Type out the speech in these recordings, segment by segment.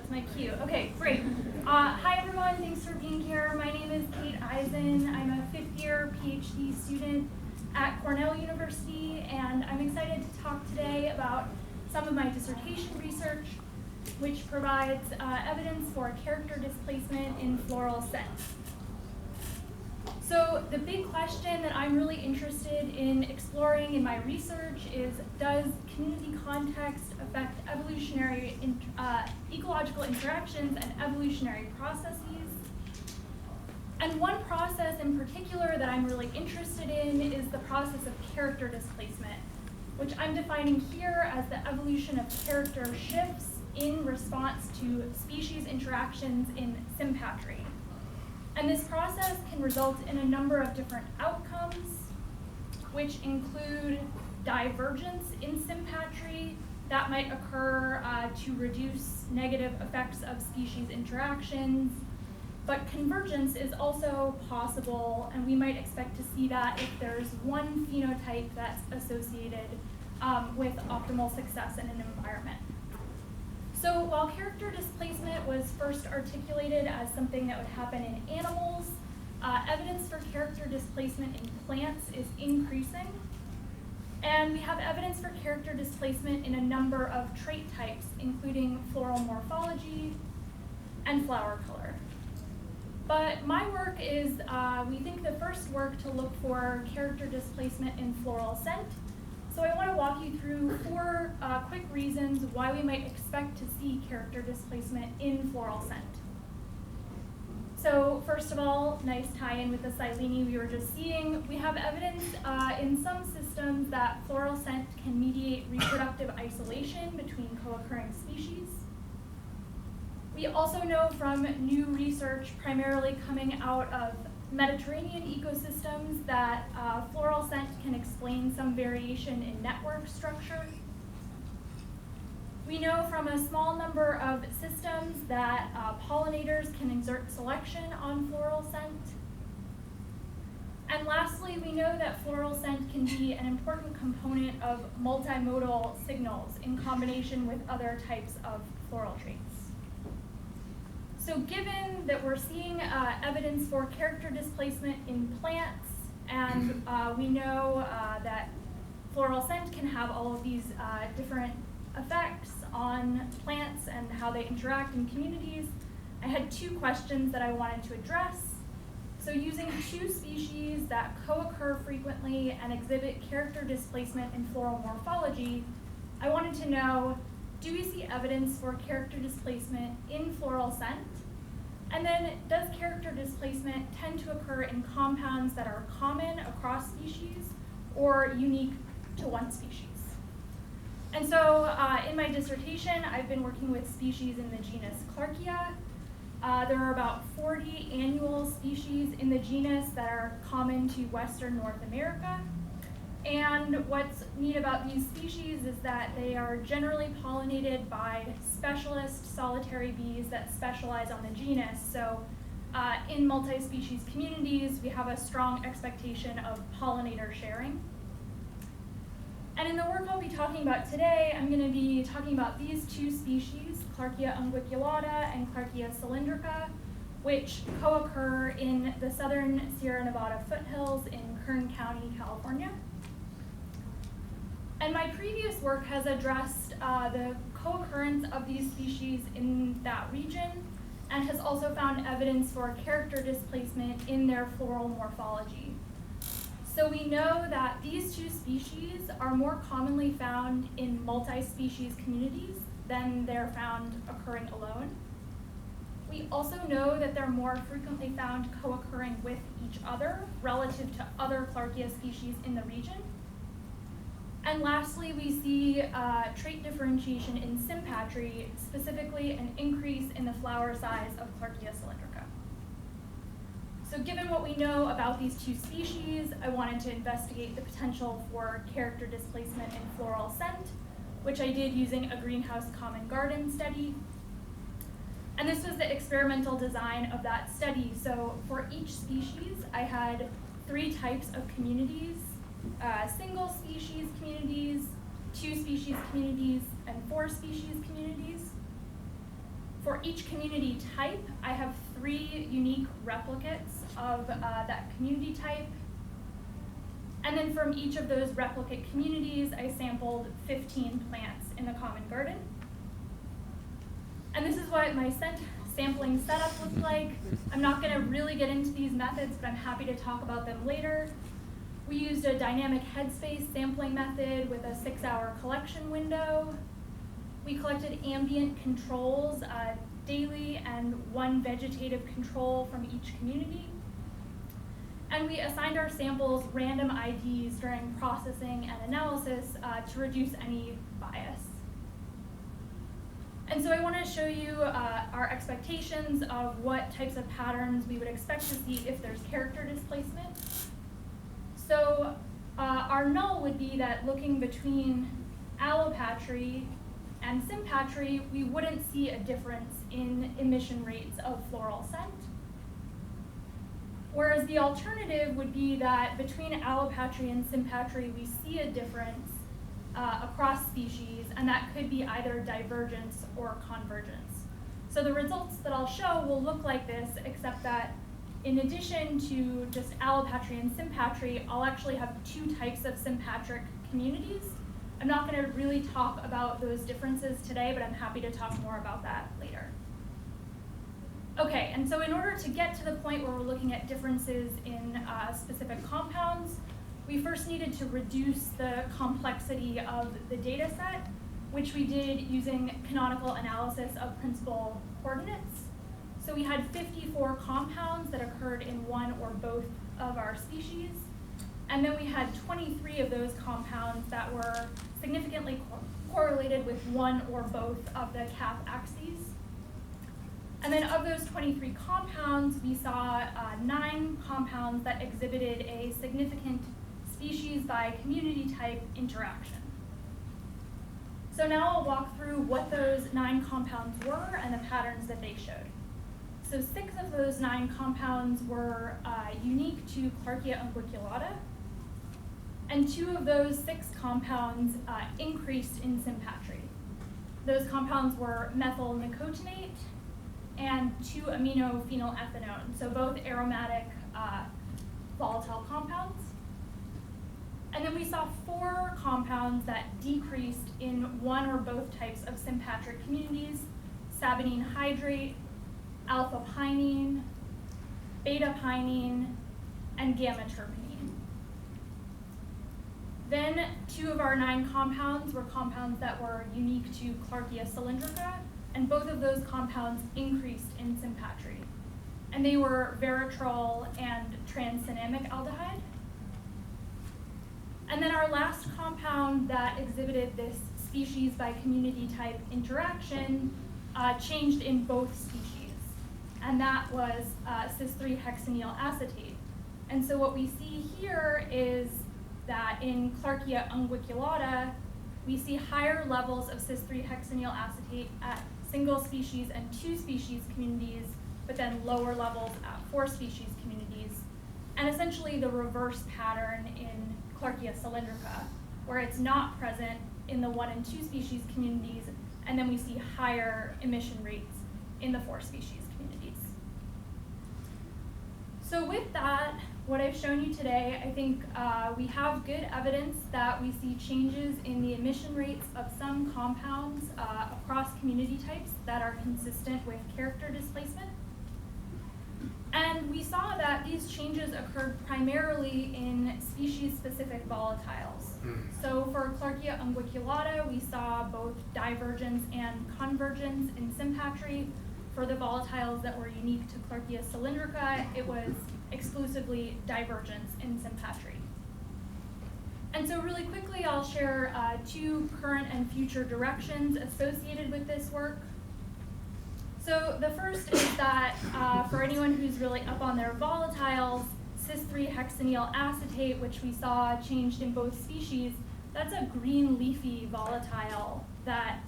That's my cue. Okay, great. Hi everyone, thanks for being here. My name is Kate Eisen. I'm a fifth-year PhD student at Cornell University, and I'm excited to talk today about some of my dissertation research, which provides evidence for character displacement in floral scents. So the big question that I'm really interested in exploring in my research is, does community context affect evolutionary ecological interactions and evolutionary processes? And one process in particular that I'm really interested in is the process of character displacement, which I'm defining here as the evolution of character shifts in response to species interactions in sympatry. And this process can result in a number of different outcomes, which include divergence in sympatry that might occur to reduce negative effects of species interactions. But convergence is also possible, and we might expect to see that if there's one phenotype that's associated with optimal success in an environment. So while character displacement was first articulated as something that would happen in animals, evidence for character displacement in plants is increasing. And we have evidence for character displacement in a number of trait types, including floral morphology and flower color. But my work is, we think, the first work to look for character displacement in floral scent. So I want to walk you through four quick reasons why we might expect to see character displacement in floral scent. So first of all, nice tie-in with the Silene we were just seeing. We have evidence in some systems that floral scent can mediate reproductive isolation between co-occurring species. We also know from new research, primarily coming out of Mediterranean ecosystems, that floral scent can explain some variation in network structure. We know from a small number of systems that pollinators can exert selection on floral scent. And lastly, we know that floral scent can be an important component of multimodal signals in combination with other types of floral traits. So given that we're seeing evidence for character displacement in plants, and we know that floral scent can have all of these different effects on plants and how they interact in communities, I had two questions that I wanted to address. So using two species that co-occur frequently and exhibit character displacement in floral morphology, I wanted to know, do we see evidence for character displacement in floral scent? And then, does character displacement tend to occur in compounds that are common across species or unique to one species? And so in my dissertation, I've been working with species in the genus Clarkia. There are about 40 annual species in the genus that are common to Western North America. And what's neat about these species is that they are generally pollinated by specialist solitary bees that specialize on the genus. So in multi-species communities, we have a strong expectation of pollinator sharing. And in the work I'll be talking about today, I'm going to be talking about these two species, Clarkia unguiculata and Clarkia cylindrica, which co-occur in the southern Sierra Nevada foothills in Kern County, California. And my previous work has addressed the co-occurrence of these species in that region and has also found evidence for character displacement in their floral morphology. So we know that these two species are more commonly found in multi-species communities than they're found occurring alone. We also know that they're more frequently found co-occurring with each other relative to other Clarkia species in the region. And lastly, we see trait differentiation in sympatry, specifically an increase in the flower size of Clarkia cylindrica. So given what we know about these two species, I wanted to investigate the potential for character displacement in floral scent, which I did using a greenhouse common garden study. And this was the experimental design of that study. So for each species, I had 3 types of communities: single species communities, 2 species communities, and 4 species communities. For for each community type, I have 3 unique replicates of that community type. And then from each of those replicate communities, I sampled 15 plants in the common garden. And this is what my sampling setup looked like. I'm not going to really get into these methods, but I'm happy to talk about them later. We used a dynamic headspace sampling method with a 6-hour collection window. We collected ambient controls daily and 1 vegetative control from each community. And we assigned our samples random IDs during processing and analysis to reduce any bias. And so I want to show you our expectations of what types of patterns we would expect to see if there's character displacement. So our null would be that looking between allopatry and sympatry, we wouldn't see a difference in emission rates of floral scent. Whereas the alternative would be that between allopatry and sympatry, we see a difference across species, and that could be either divergence or convergence. So the results that I'll show will look like this, except that in addition to just allopatry and sympatry, I'll actually have 2 types of sympatric communities. I'm not going to really talk about those differences today, but I'm happy to talk more about that later. Okay, and so in order to get to the point where we're looking at differences in specific compounds, we first needed to reduce the complexity of the data set, which we did using canonical analysis of principal coordinates. So we had 54 compounds that occurred in 1 or both of our species. And then we had 23 of those compounds that were significantly correlated with 1 or both of the cap axes. And then of those 23 compounds, we saw 9 compounds that exhibited a significant species by community type interaction. So now I'll walk through what those 9 compounds were and the patterns that they showed. So 6 of those 9 compounds were unique to Clarkia unguiculata, and 2 of those 6 compounds increased in sympatry. Those compounds were methyl nicotinate and 2-aminophenylethanone, so both aromatic volatile compounds. And then we saw 4 compounds that decreased in 1 or both types of sympatric communities: sabanine hydrate, alpha-pinene, beta-pinene, and gamma-terpene. Then 2 of our 9 compounds were compounds that were unique to Clarkia cylindrica, and both of those compounds increased in sympatry. And they were veratrol and transenamic aldehyde. And then our last compound that exhibited this species by community type interaction changed in both species, and that was cis-3-hexaneal acetate. And so what we see here is that in Clarkia unguiculata, we see higher levels of cis-3-hexaneal acetate at single species and 2 species communities, but then lower levels at 4 species communities, and essentially the reverse pattern in Clarkia cylindrica, where it's not present in the 1 and 2 species communities, and then we see higher emission rates in the 4 species communities. So with that, what I've shown you today, I think we have good evidence that we see changes in the emission rates of some compounds across community types that are consistent with character displacement. And we saw that these changes occurred primarily in species-specific volatiles. So for Clarkia unguiculata, we saw both divergence and convergence in sympatry. For the volatiles that were unique to Clarkia cylindrica, it was exclusively divergence in sympatry. And so really quickly, I'll share 2 current and future directions associated with this work. So the first is that for anyone who's really up on their volatiles, cis-3-hexaneal acetate, which we saw changed in both species, that's a green leafy volatile that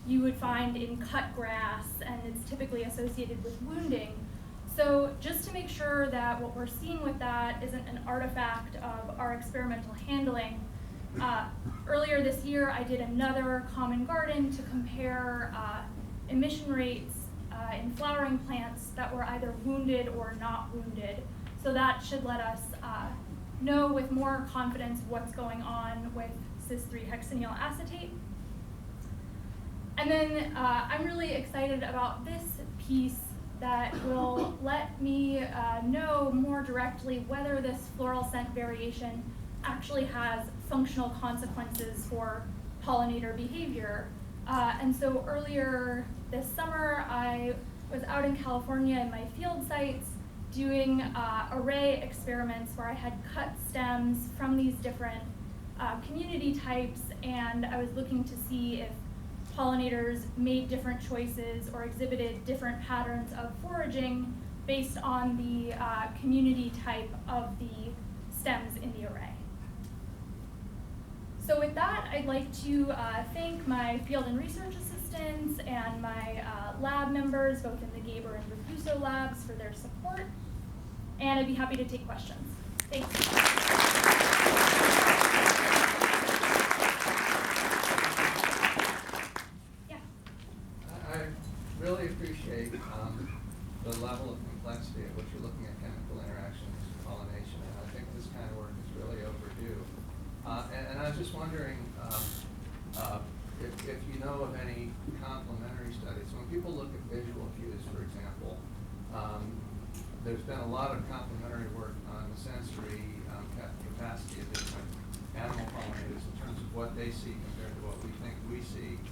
you would find in cut grass, and it's typically associated with wounding. So just to make sure that what we're seeing with that isn't an artifact of our experimental handling, earlier this year I did another common garden to compare emission rates in flowering plants that were either wounded or not wounded. So that should let us know with more confidence what's going on with cis-3-hexaneal acetate. And then I'm really excited about this piece that will let me know more directly whether this floral scent variation actually has functional consequences for pollinator behavior. And so earlier this summer, I was out in California in my field sites doing array experiments where I had cut stems from these different community types, and I was looking to see if pollinators made different choices or exhibited different patterns of foraging based on the community type of the stems in the array. So with that, I'd like to thank my field and research assistants and my lab members, both in the Gaber and Refuso labs, for their support. And I'd be happy to take questions. Thanks. Really appreciate the level of complexity at which you're looking at chemical interactions and pollination, and I think this kind of work is really overdue. And I was just wondering if you know of any complementary studies. When people look at visual cues, for example, there's been a lot of complementary work on the sensory capacity of different animal pollinators in terms of what they see compared to what we think we see.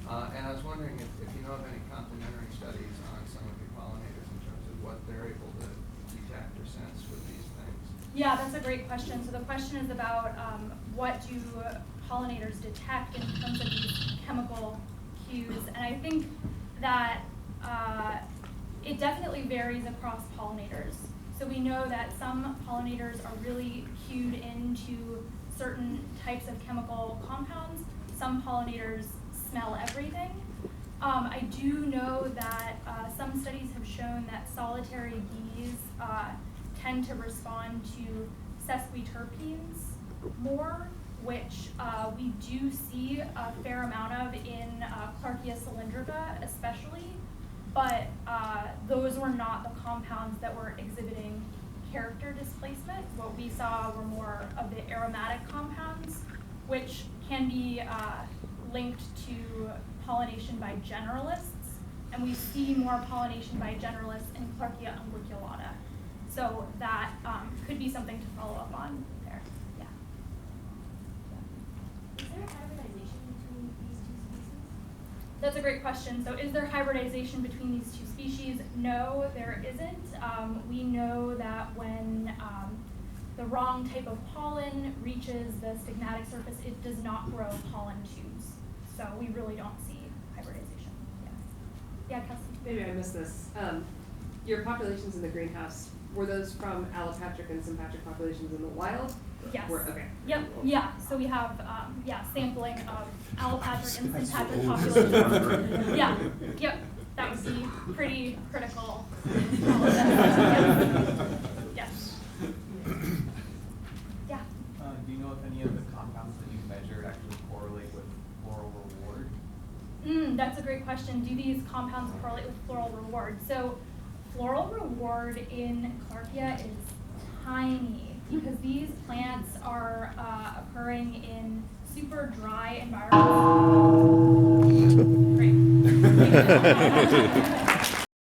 And I was wondering if you know of any complementary studies on some of your pollinators in terms of what they're able to detect or sense with these things. Yeah, that's a great question. So the question is about what do pollinators detect in terms of these chemical cues. And I think that it definitely varies across pollinators. So we know that some pollinators are really cued into certain types of chemical compounds. Some pollinators smell everything. I do know that some studies have shown that solitary bees tend to respond to sesquiterpenes more, which we do see a fair amount of in Clarkia cylindrica especially, but those were not the compounds that were exhibiting character displacement. What we saw were more of the aromatic compounds, which can be linked to pollination by generalists, and we see more pollination by generalists in Clarkia unguiculata. So that could be something to follow up on there. Yeah. Is there hybridization between these two species? That's a great question. So is there hybridization between these two species? No, there isn't. We know that when the wrong type of pollen reaches the stigmatic surface, it does not grow pollen tubes. So we really don't see hybridization. Yeah, Kelsey? Maybe I missed this. Your populations in the greenhouse, were those from allopatric and sympatric populations in the wild? Yes. Okay. Yep. Yeah. So we have sampling of allopatric and sympatric populations. Yeah. Yep. That would be pretty critical. Yes. Yeah. Do you know if any of the compounds that you measured actually correlate with floral reward? That's a great question. Do these compounds correlate with floral reward? So floral reward in Clarkia is tiny because these plants are occurring in super dry environments. Great.